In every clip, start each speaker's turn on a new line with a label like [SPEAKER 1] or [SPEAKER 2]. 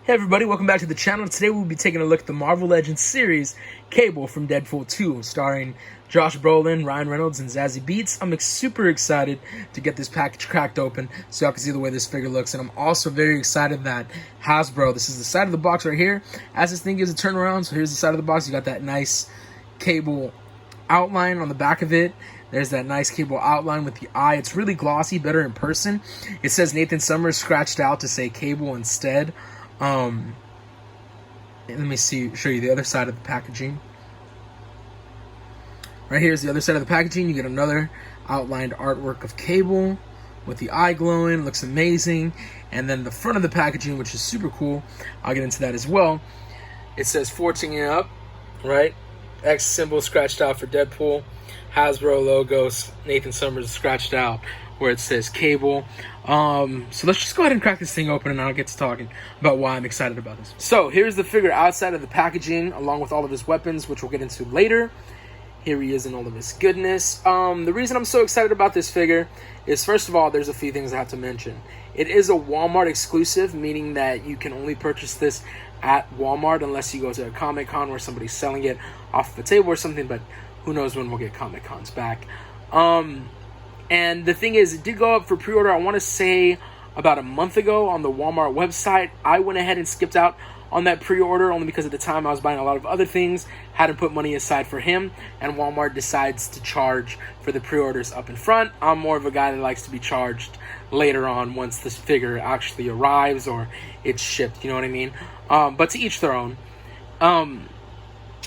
[SPEAKER 1] Hey everybody, welcome back to the channel. Today we'll be taking a look at the Marvel Legends series, Cable from Deadpool 2, starring Josh Brolin, Ryan Reynolds, and Zazie Beetz. I'm super excited to get this package cracked open so y'all can see the way this figure looks. And I'm also very excited that Hasbro, this is the side of the box right here. As this thing gives a turnaround, so here's the side of the box. You got that nice Cable outline on the back of it. There's that nice Cable outline with the eye. It's really glossy, better in person. It says Nathan Summers scratched out to say Cable instead. Let me show you the other side of the packaging. Right here is the other side of the packaging. You get another outlined artwork of Cable with the eye glowing. It looks amazing. And then the front of the packaging, which is super cool, I'll get into that as well. It says 14 and up, right? X symbol scratched out for Deadpool. Hasbro logos, Nathan Summers scratched out where it says Cable. So let's just go ahead and crack this thing open and I'll get to talking about why I'm excited about this. So here's the figure outside of the packaging along with all of his weapons, which we'll get into later. Here he is in all of his goodness. The reason I'm so excited about this figure is, first of all, there's a few things I have to mention. It is a Walmart exclusive, meaning that you can only purchase this at Walmart unless you go to a Comic-Con where somebody's selling it off the table or something, but who knows when we'll get Comic-Cons back. And the thing is, it did go up for pre-order, I want to say, about a month ago on the Walmart website. I went ahead and skipped out on that pre-order only because at the time I was buying a lot of other things, hadn't put money aside for him, and Walmart decides to charge for the pre-orders up in front. I'm more of a guy that likes to be charged later on once this figure actually arrives or it's shipped, you know what I mean? But to each their own.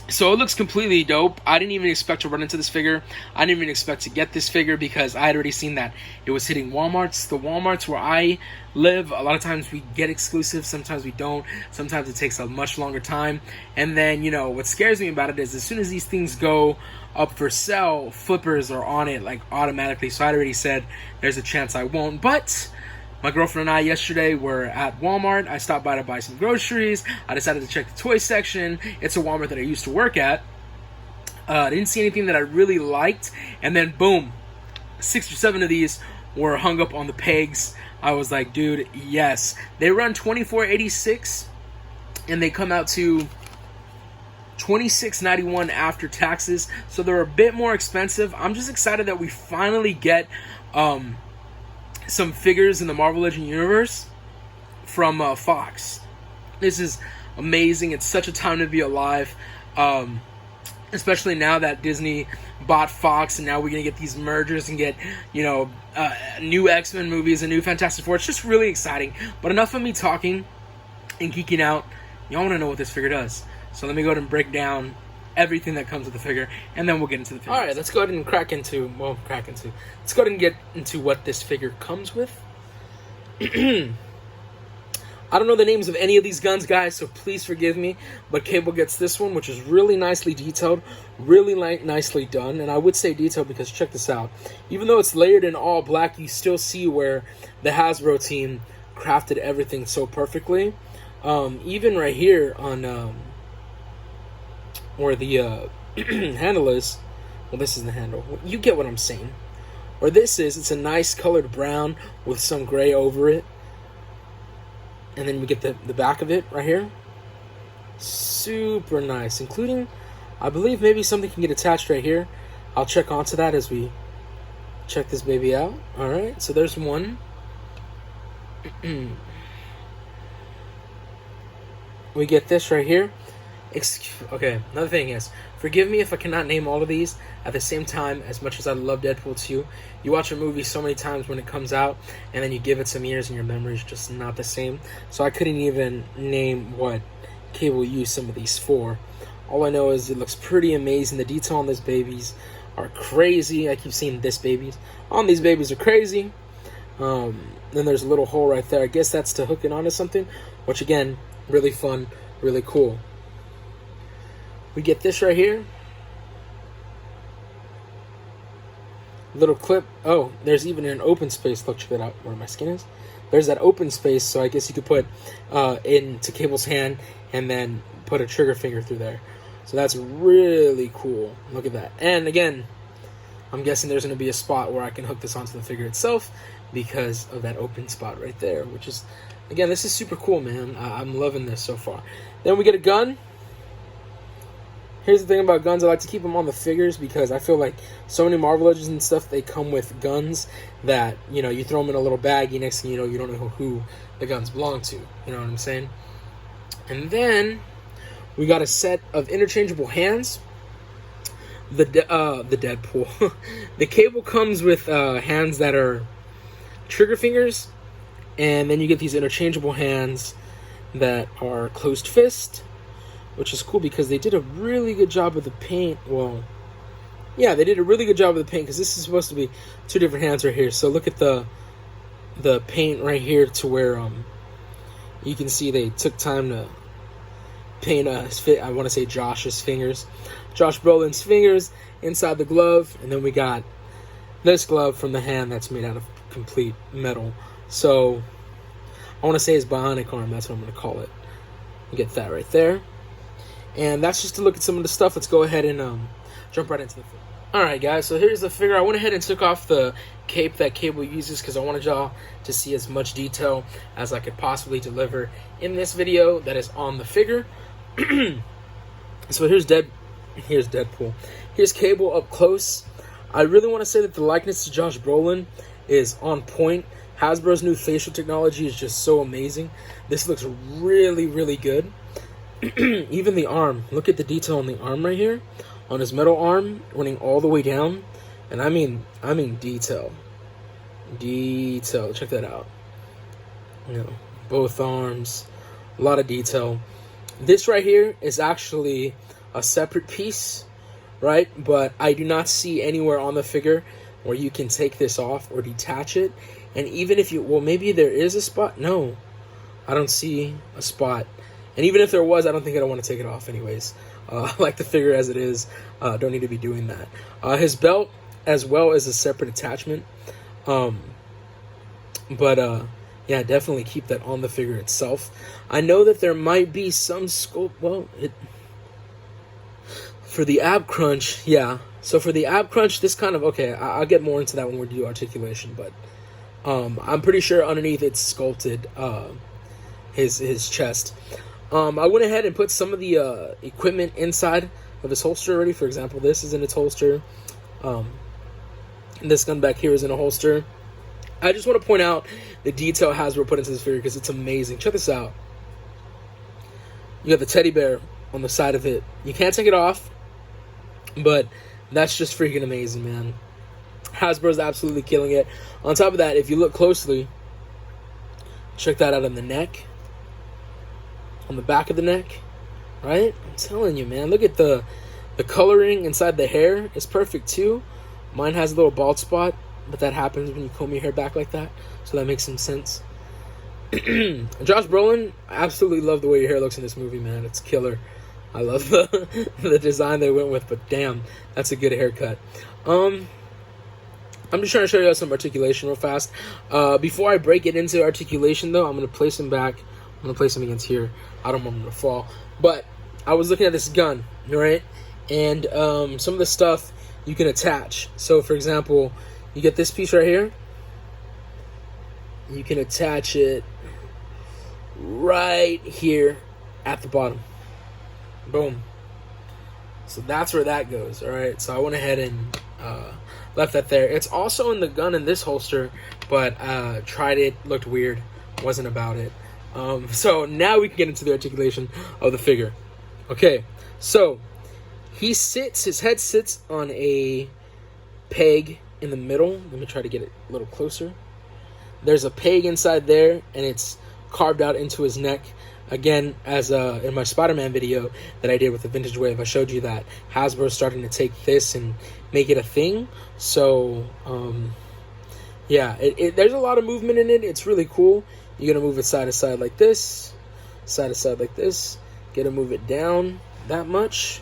[SPEAKER 1] So it looks completely dope. I didn't even expect to run into this figure. I didn't even expect to get this figure because I had already seen that it was hitting Walmarts. The Walmarts where I live, a lot of times we get exclusives, sometimes we don't. Sometimes it takes a much longer time. And then, you know, what scares me about it is as soon as these things go up for sale, flippers are on it like automatically. So I already said there's a chance I won't. But my girlfriend and I yesterday were at Walmart. I stopped by to buy some groceries. I decided to check the toy section. It's a Walmart that I used to work at. I didn't see anything that I really liked. And then boom, 6 or 7 of these were hung up on the pegs. I was like, dude, yes. They run $24.86 and they come out to $26.91 after taxes. So they're a bit more expensive. I'm just excited that we finally get some figures in the Marvel Legends universe from Fox. This is amazing. It's such a time to be alive, especially now that Disney bought Fox, and now we're gonna get these mergers and get, you know, new X-Men movies and new Fantastic Four. It's just really exciting. But enough of me talking and geeking out. Y'all want to know what this figure does, so let me go ahead and break down everything that comes with the figure, and then we'll get into the figure. All right, let's go ahead and let's go ahead and get into what this figure comes with. I don't know the names of any of these guns, guys, so please forgive me, but Cable gets this one, which is really nicely detailed, really nicely done, and I would say detailed because check this out. Even though it's layered in all black, you still see where the Hasbro team crafted everything so perfectly. Even right here on where the handle is, well, this is the handle. You get what I'm saying. Where this is, it's a nice colored brown with some gray over it. And then we get the back of it right here. Super nice, including, I believe maybe something can get attached right here. I'll check onto that as we check this baby out. All right, so there's one. We get this right here. Okay, another thing is, forgive me if I cannot name all of these at the same time. As much as I love Deadpool 2, you watch a movie so many times when it comes out, and then you give it some years and your memory is just not the same. So I couldn't even name what Cable used some of these for. All I know is it looks pretty amazing. The detail on these babies are crazy. I keep seeing this babies. On these babies are crazy. Then there's a little hole right there. I guess that's to hook it onto something, which again, really fun, really cool. We get this right here. Little clip. Oh, there's even an open space. Look, check that out where my skin is. There's that open space, so I guess you could put into Cable's hand and then put a trigger finger through there. So that's really cool. Look at that. And again, I'm guessing there's going to be a spot where I can hook this onto the figure itself because of that open spot right there, which is Again, this is super cool, man. I'm loving this so far. Then we get a gun. Here's the thing about guns. I like to keep them on the figures because I feel like so many Marvel Legends and stuff, they come with guns that, you know, you throw them in a little baggie. Next thing you know, you don't know who the guns belong to. You know what I'm saying? And then we got a set of interchangeable hands. The Deadpool. The Cable comes with hands that are trigger fingers. And then you get these interchangeable hands that are closed fist, which is cool because they did a really good job with the paint. Well, yeah, they did a really good job with the paint because this is supposed to be two different hands right here. So look at the paint right here to where you can see they took time to paint I want to say Josh Brolin's fingers inside the glove, and then we got this glove from the hand that's made out of complete metal. So I want to say his bionic arm. That's what I'm going to call it. You get that right there. And that's just to look at some of the stuff. Let's go ahead and jump right into the figure. Alright guys, so here's the figure. I went ahead and took off the cape that Cable uses because I wanted y'all to see as much detail as I could possibly deliver in this video that is on the figure. So here's Deadpool. Here's Cable up close. I really want to say that the likeness to Josh Brolin is on point. Hasbro's new facial technology is just so amazing. This looks really, really good. Even the arm. Look at the detail on the arm right here. On his metal arm, running all the way down. And I mean detail. Detail. Check that out. You know, both arms. A lot of detail. This right here is actually a separate piece, right? But I do not see anywhere on the figure where you can take this off or detach it. And even if you, well, maybe there is a spot. No, I don't see a spot. And even if there was, I don't think I'd want to take it off anyways. I like the figure as it is. Don't need to be doing that. His belt as well is a separate attachment. Yeah, definitely keep that on the figure itself. I know that there might be some scope. Well, for the ab crunch, yeah. So for the ab crunch, this kind of, okay, I'll get more into that when we do articulation, but I'm pretty sure underneath it's sculpted his chest. I went ahead and put some of the equipment inside of his holster already. For example, this is in its holster. This gun back here is in a holster. I just want to point out the detail Hasbro put into this figure because it's amazing. Check this out. You got the teddy bear on the side of it. You can't take it off, but that's just freaking amazing, man. Hasbro's absolutely killing it. On top of that, if you look closely, check that out on the neck. On the back of the neck, right? I'm telling you, man. Look at the coloring inside the hair. It's perfect, too. Mine has a little bald spot, but that happens when you comb your hair back like that, so that makes some sense. Josh Brolin, I absolutely love the way your hair looks in this movie, man. It's killer. I love the design they went with, but damn, that's a good haircut. I'm just trying to show you guys some articulation real fast. Before I break it into articulation, though, I'm going to place him back. I'm going to place him against here. I don't want him to fall. But I was looking at this gun, right? And some of the stuff you can attach. So, for example, you get this piece right here. You can attach it right here at the bottom. Boom. So that's where that goes, all right? So I went ahead and left that there. It's also in the gun in this holster, but tried it, looked weird, wasn't about it. So now we can get into the articulation of the figure. Okay, so his head sits on a peg in the middle. Let me try to get it a little closer. There's a peg inside there, and it's carved out into his neck. Again, as in my Spider-Man video that I did with the Vintage Wave, I showed you that Hasbro's starting to take this and make it a thing. So, yeah, there's a lot of movement in it. It's really cool. You're going to move it side to side like this, side to side like this. You're going to move it down that much,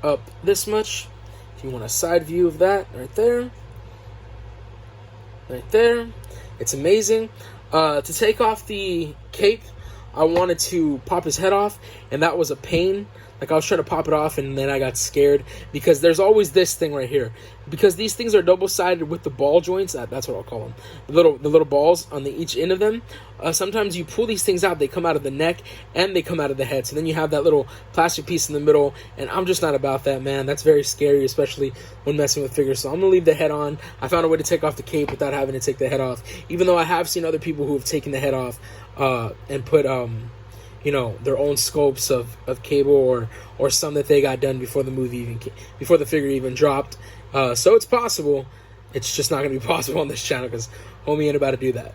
[SPEAKER 1] up this much. If you want a side view of that, right there. Right there. It's amazing. To take off the cape, I wanted to pop his head off, and that was a pain. Like, I was trying to pop it off, and then I got scared, because there's always this thing right here. Because these things are double-sided with the ball joints, that's what I'll call them, the little balls on each end of them. Sometimes you pull these things out, they come out of the neck, and they come out of the head. So then you have that little plastic piece in the middle, and I'm just not about that, man. That's very scary, especially when messing with figures. So I'm going to leave the head on. I found a way to take off the cape without having to take the head off, even though I have seen other people who have taken the head off and put their own scopes of cable or some that they got done before before the figure even dropped. So it's possible. It's just not going to be possible on this channel, because homie ain't about to do that.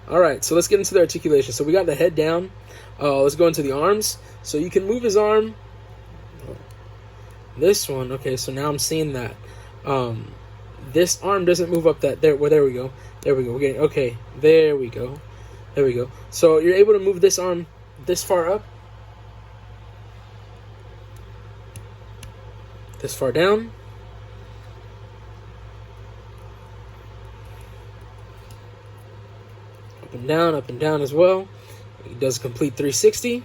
[SPEAKER 1] All right, so let's get into the articulation. So we got the head down. Let's go into the arms. So you can move his arm. This one, okay, so now I'm seeing that. This arm doesn't move up that there. Well, there we go. There we go. We're getting, okay, there we go. There we go. So you're able to move this arm this far up, this far down, up and down as well. It does a complete 360.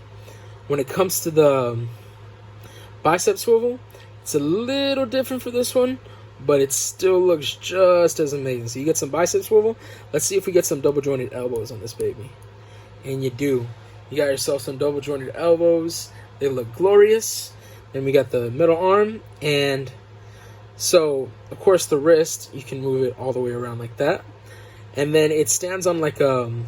[SPEAKER 1] When it comes to the bicep swivel, it's a little different for this one, but it still looks just as amazing. So you get some bicep swivel. Let's see if we get some double jointed elbows on this baby. And you do. You got yourself some double jointed elbows. They look glorious. Then we got the middle arm. And so, of course, the wrist, you can move it all the way around like that. And then it stands on like you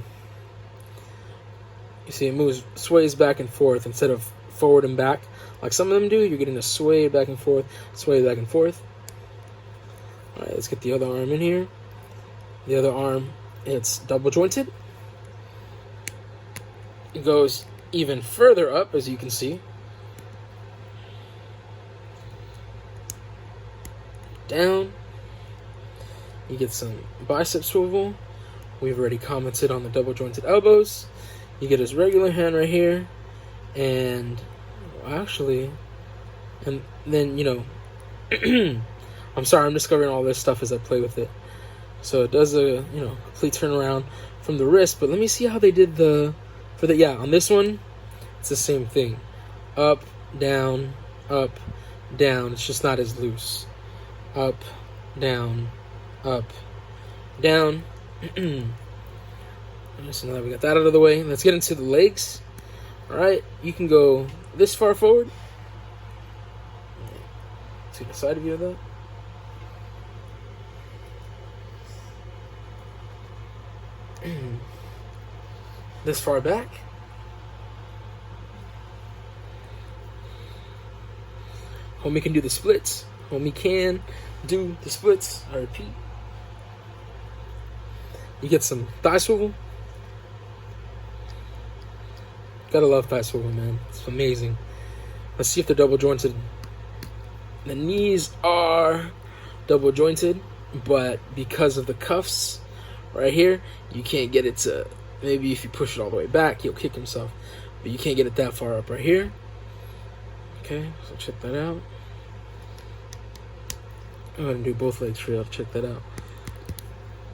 [SPEAKER 1] see, it sways back and forth instead of forward and back like some of them do. You're getting a sway back and forth, sway back and forth. All right, let's get the other arm in here. The other arm, it's double jointed. It goes even further up, as you can see. Down. You get some bicep swivel. We've already commented on the double jointed elbows. You get his regular hand right here. And actually, and then, I'm sorry, I'm discovering all this stuff as I play with it. So it does a, complete turnaround from the wrist. But let me see how they did on this one, it's the same thing. Up, down, it's just not as loose. Up, down, down. So now that we got that out of the way, let's get into the legs. Alright, you can go this far forward. See the side view of that. This far back. Homie can do the splits. Homie can do the splits. I repeat. You get some thigh swivel. Gotta love thigh swivel, man. It's amazing. Let's see if they're double jointed. The knees are double jointed, but because of the cuffs right here, you can't get it to. Maybe if you push it all the way back, he'll kick himself. But you can't get it that far up right here. Okay, so check that out. I'm going to do both legs for you. Check that out.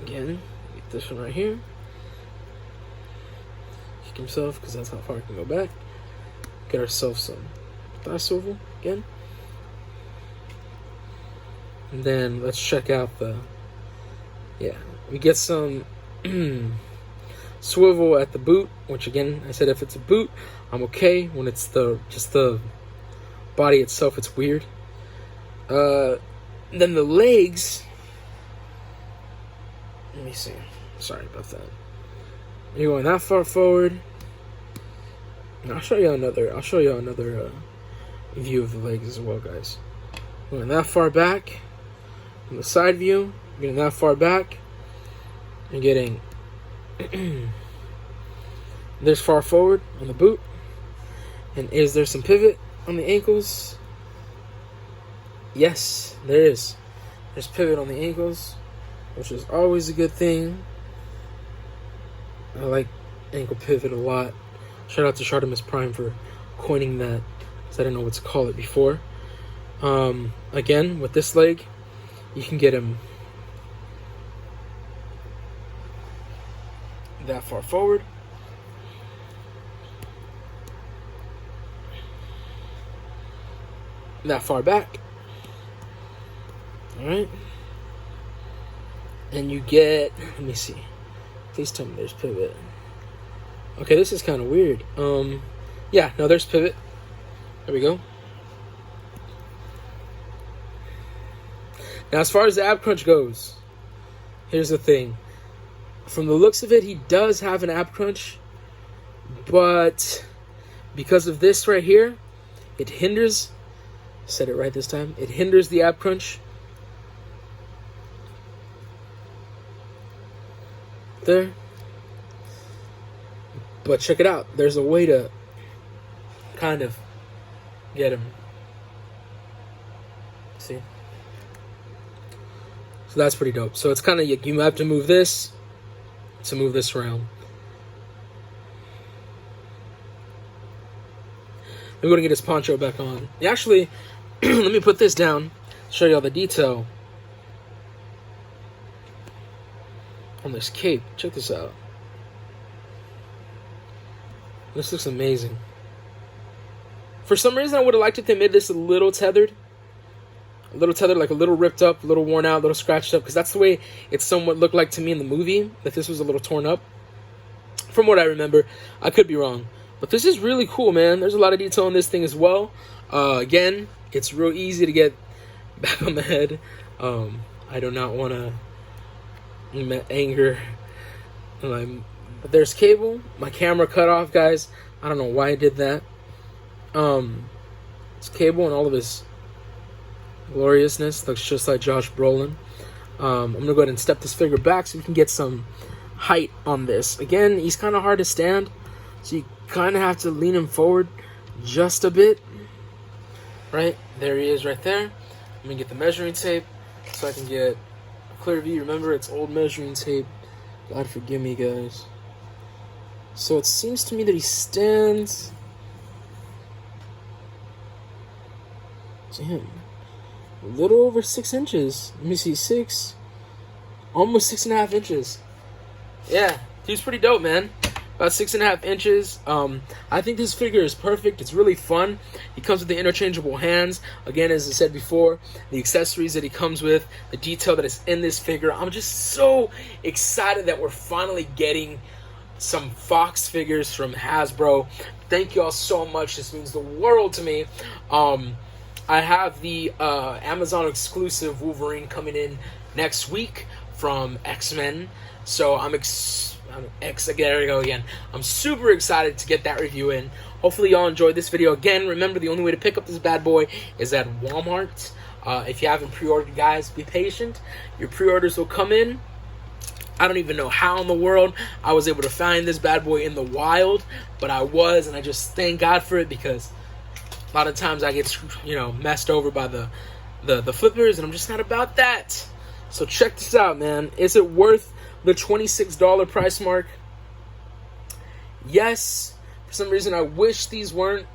[SPEAKER 1] Again, get this one right here. Kick himself, because that's how far I can go back. Get ourselves some thigh swivel again. And then let's check out we get some swivel at the boot, which again, I said if it's a boot, I'm okay. When it's just the body itself, it's weird. Then the legs, let me see. Sorry about that. You're going that far forward. And I'll show you another view of the legs as well, guys. Going that far back. On the side view, getting that far back. And getting this far forward on the boot. And is there some pivot on the ankles? Yes, there is. There's pivot on the ankles, which is always a good thing. I like ankle pivot a lot. Shout out to Shartimus Prime for coining that, because I didn't know what to call it before. Again, with this leg, you can get him that far forward. that far back. Alright. And you get, let me see. Please tell me there's pivot. Okay, this is kind of weird. Yeah, no, there's pivot. There we go. Now, as far as the ab crunch goes, here's the thing. From the looks of it, he does have an ab crunch, but because of this right here, it hinders, said it right this time, it hinders the ab crunch. There. But check it out. There's a way to kind of get him. See? So that's pretty dope. So it's kind of, you have to move this to move this around. I'm going to get his poncho back on. Actually, let me put this down, show you all the detail on this cape. Check this out. This looks amazing. For some reason, I would have liked if they made this a little tethered. A little tethered, like a little ripped up, a little worn out, a little scratched up. Because that's the way it somewhat looked like to me in the movie. That this was a little torn up. From what I remember. I could be wrong. But this is really cool, man. There's a lot of detail on this thing as well. Again, it's real easy to get back on the head. I do not want to anger. But there's cable. My camera cut off, guys. I don't know why I did that. It's cable and all of his gloriousness. Looks just like Josh Brolin. I'm going to go ahead and step this figure back so we can get some height on this. Again, he's kind of hard to stand. So you kind of have to lean him forward just a bit. Right? There he is right there. I'm going to get the measuring tape so I can get a clear view. Remember, it's old measuring tape. God forgive me, guys. So it seems to me that he stands... Damn. A little over 6 inches. Let me see, 6. Almost 6.5 inches. Yeah, he's pretty dope, man. About 6.5 inches. I think this figure is perfect. It's really fun. He comes with the interchangeable hands. Again, as I said before, the accessories that he comes with, the detail that is in this figure. I'm just so excited that we're finally getting some Fox figures from Hasbro. Thank you all so much. This means the world to me. I have the Amazon exclusive Wolverine coming in next week from X-Men. So there we go again. I'm super excited to get that review in. Hopefully y'all enjoyed this video. Again, remember the only way to pick up this bad boy is at Walmart. If you haven't pre-ordered, guys, be patient. Your pre-orders will come in. I don't even know how in the world I was able to find this bad boy in the wild, but I was, and I just thank God for it, because a lot of times I get, messed over by the flippers, and I'm just not about that. So check this out, man. Is it worth the $26 price mark? Yes. For some reason, I wish these weren't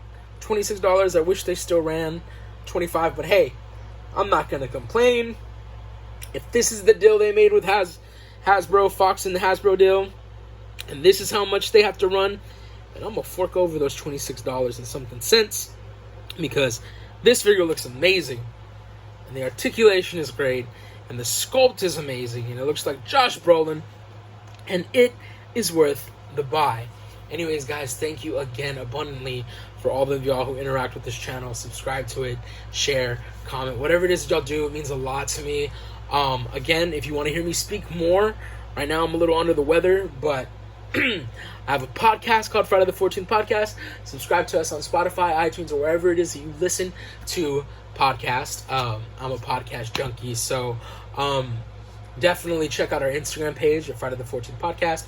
[SPEAKER 1] $26. I wish they still ran $25. But hey, I'm not going to complain. If this is the deal they made with Hasbro, Fox and the Hasbro deal, and this is how much they have to run, and I'm going to fork over those $26 and something cents, because this figure looks amazing. And the articulation is great. And the sculpt is amazing, and it looks like Josh Brolin, and it is worth the buy. Anyways, guys, thank you again abundantly for all of y'all who interact with this channel. Subscribe to it, share, comment, whatever it is that y'all do. It means a lot to me. Again, if you want to hear me speak more, right now I'm a little under the weather, but I have a podcast called Friday the 14th Podcast. Subscribe to us on Spotify, iTunes, or wherever it is that you listen to podcast. I'm a podcast junkie, so definitely check out our Instagram page at Friday the 14th Podcast,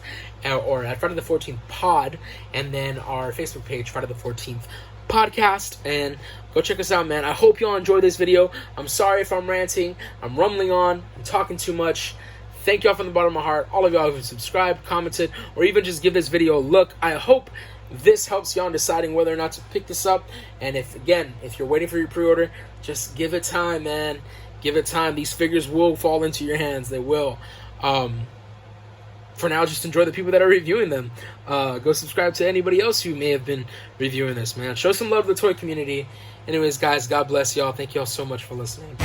[SPEAKER 1] or at Friday the 14th Pod, and then our Facebook page, Friday the 14th Podcast, and go check us out, man. I hope y'all enjoy this video. I'm sorry if I'm ranting, I'm rumbling on, I'm talking too much. Thank y'all from the bottom of my heart, all of y'all who subscribed, commented, or even just give this video a look. I hope this helps y'all in deciding whether or not to pick this up. And if you're waiting for your pre-order, just give it time, man. Give it time. These figures will fall into your hands. They will. for now, just enjoy the people that are reviewing them. Go subscribe to anybody else who may have been reviewing this, man. Show some love to the toy community. Anyways, guys, God bless y'all. Thank y'all so much for listening.